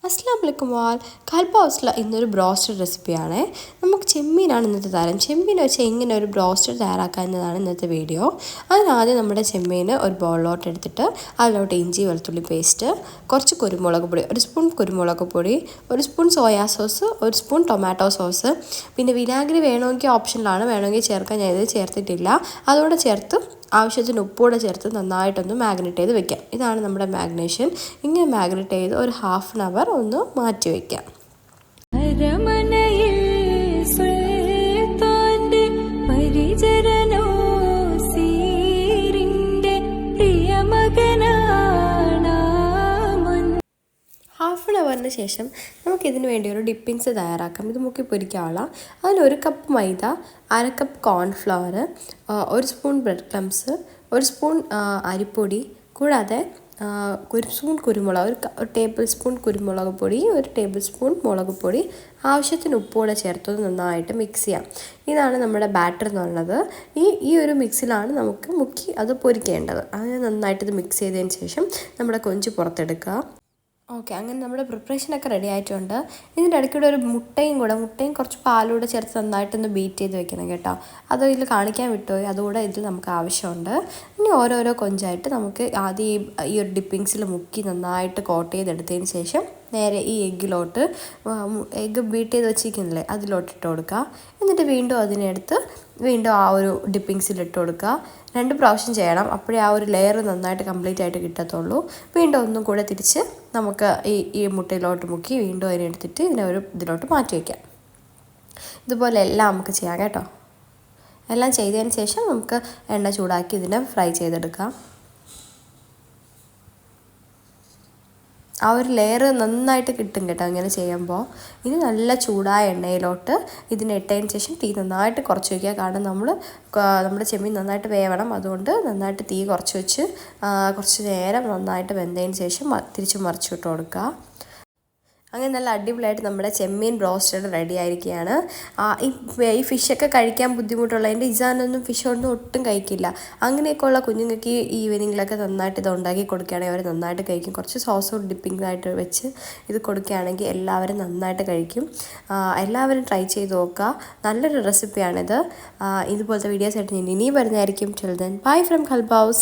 അസ്സലാമു അലൈക്കും വാൽ കൽബ ഹൗസിലെ ഇന്നൊരു ബ്രോസ്റ്റഡ് റെസിപ്പിയാണ്. നമുക്ക് ചെമ്മീനാണ് ഇന്നത്തെ താരം. ചെമ്മീൻ വെച്ച് എങ്ങനെ ഒരു ബ്രോസ്റ്റഡ് തയ്യാറാക്കുക എന്നതാണ് ഇന്നത്തെ വീഡിയോ. അതിനാദ്യം നമ്മുടെ ചെമ്മീൻ ഒരു ബൗളിലോട്ട് എടുത്തിട്ട് അതിലോട്ട് ഇഞ്ചി വെളുത്തുള്ളി പേസ്റ്റ്, കുറച്ച് കുരുമുളക് പൊടി, ഒരു സ്പൂൺ കുരുമുളക് പൊടി, ഒരു സ്പൂൺ സോയാ സോസ്, ഒരു സ്പൂൺ ടൊമാറ്റോ സോസ്, പിന്നെ വിനാഗിരി വേണമെങ്കിൽ ഓപ്ഷനിലാണ്, വേണമെങ്കിൽ ചേർക്കാൻ ഞാൻ ഇത് ചേർത്തിട്ടില്ല. അതോടെ ചേർത്ത് ആവശ്യത്തിന് ഉപ്പൂടെ ചേർത്ത് നന്നായിട്ടൊന്ന് മാഗ്നേറ്റ് ചെയ്ത് വെക്കാം. ഇതാണ് നമ്മുടെ മാഗ്നേഷൻ. ഇങ്ങനെ മാഗ്നേറ്റ് ചെയ്ത് ഒരു ഹാഫ് ആൻ അവർ ഒന്ന് മാറ്റി വയ്ക്കാം. ഹാഫ് ആൻ അവറിന് ശേഷം നമുക്കിതിന് വേണ്ടി ഒരു ഡിപ്പിങ്സ് തയ്യാറാക്കാം. ഇത് മുക്കി പൊരിക്കാനുള്ള അതിലൊരു കപ്പ് മൈദ, അര കപ്പ് കോൺഫ്ലവർ, ഒരു സ്പൂൺ ബ്രെഡ് ക്രംസ്, ഒരു സ്പൂൺ അരിപ്പൊടി, കൂടാതെ ഒരു സ്പൂൺ കുരുമുളക്, ഒരു ടേബിൾ സ്പൂൺ കുരുമുളക് പൊടി, ഒരു ടേബിൾ സ്പൂൺ മുളക് പൊടി, ആവശ്യത്തിന് ഉപ്പൂടെ ചേർത്ത് നന്നായിട്ട് മിക്സ് ചെയ്യാം. ഇതാണ് നമ്മുടെ ബാറ്റർ എന്ന് പറയുന്നത്. ഈ ഒരു മിക്സിലാണ് നമുക്ക് മുക്കി അത് പൊരിക്കേണ്ടത്. അത് നന്നായിട്ട് ഇത് മിക്സ് ചെയ്തതിന് ശേഷം നമ്മുടെ കൊഞ്ച് പുറത്തെടുക്കുക. ഓക്കെ, അങ്ങനെ നമ്മുടെ പ്രിപ്പറേഷനൊക്കെ റെഡി ആയിട്ടുണ്ട്. ഇതിൻ്റെ ഇടയ്ക്കൂടെ ഒരു മുട്ടയും കുറച്ച് പാലൂടെ ചേർത്ത് നന്നായിട്ടൊന്ന് ബീറ്റ് ചെയ്ത് വെക്കണം കേട്ടോ. അത് ഇതിൽ കാണിക്കാൻ വിട്ടുപോയി, അതുകൂടെ ഇതിൽ നമുക്ക് ആവശ്യമുണ്ട്. ഇനി ഓരോരോ കൊഞ്ചായിട്ട് നമുക്ക് ആദ്യം ഈ ഒരു ഡിപ്പിങ്സിൽ മുക്കി നന്നായിട്ട് കോട്ട് ചെയ്തെടുത്തതിന് ശേഷം നേരെ ഈ എഗ്ഗിലോട്ട്, എഗ്ഗ് ബീറ്റ് ചെയ്ത് വെച്ചിരിക്കുന്നില്ലേ അതിലോട്ട് ഇട്ട് കൊടുക്കുക. എന്നിട്ട് വീണ്ടും അതിനെടുത്ത് വീണ്ടും ആ ഒരു ഡിപ്പിങ്സിലിട്ട് കൊടുക്കുക. 2 പ്രാവശ്യം ചെയ്യണം, അപ്പോഴേ ആ ഒരു ലെയർ നന്നായിട്ട് കംപ്ലീറ്റ് ആയിട്ട് കിട്ടത്തുള്ളൂ. വീണ്ടും ഒന്നും കൂടെ തിരിച്ച് നമുക്ക് ഈ മുട്ടയിലോട്ട് മുക്കി വീണ്ടും അതിനെടുത്തിട്ട് ഇതിലോട്ട് മാറ്റി വയ്ക്കാം. ഇതുപോലെ എല്ലാം നമുക്ക് ചെയ്യാം കേട്ടോ. എല്ലാം ചെയ്തതിന് ശേഷം നമുക്ക് എണ്ണ ചൂടാക്കി ഇതിനെ ഫ്രൈ ചെയ്തെടുക്കാം. ആ ഒരു ലെയർ നന്നായിട്ട് കിട്ടും കേട്ടോ ഇങ്ങനെ ചെയ്യുമ്പോൾ. ഇനി നല്ല ചൂടായ എണ്ണയിലോട്ട് ഇതിനെ ഇട്ടതിന് ശേഷം തീ നന്നായിട്ട് കുറച്ച് വയ്ക്കുക. കാരണം നമ്മുടെ ചെമ്മീൻ നന്നായിട്ട് വേവണം. അതുകൊണ്ട് നന്നായിട്ട് തീ കുറച്ച് വെച്ച് കുറച്ച് നേരം നന്നായിട്ട് വെന്തതിന് ശേഷം തിരിച്ച് മറിച്ചിട്ട് കൊടുക്കുക. അങ്ങനെ നല്ല അടിപൊളിയായിട്ട് നമ്മുടെ ചെമ്മീൻ ബ്രോസ്റ്റഡ് റെഡി ആയിരിക്കുകയാണ്. ഈ ഫിഷൊക്കെ കഴിക്കാൻ ബുദ്ധിമുട്ടുള്ളതിൻ്റെ ഇസാനൊന്നും ഫിഷൊന്നും ഒട്ടും കഴിക്കില്ല. അങ്ങനെയൊക്കെയുള്ള കുഞ്ഞുങ്ങൾക്ക് ഈ ഈവനിങ്ങിലൊക്കെ നന്നായിട്ട് ഇത് ഉണ്ടാക്കി കൊടുക്കുകയാണെങ്കിൽ അവർ നന്നായിട്ട് കഴിക്കും. കുറച്ച് സോസ് ഡിപ്പിങ്ങായിട്ട് വെച്ച് ഇത് കൊടുക്കുകയാണെങ്കിൽ എല്ലാവരും നന്നായിട്ട് കഴിക്കും. എല്ലാവരും ട്രൈ ചെയ്ത് നോക്കുക. നല്ലൊരു റെസിപ്പിയാണിത്. ഇതുപോലത്തെ വീഡിയോസായിട്ട് ഞാൻ ഇനിയും വരുന്നതായിരിക്കും. Till then bye from Kalba house.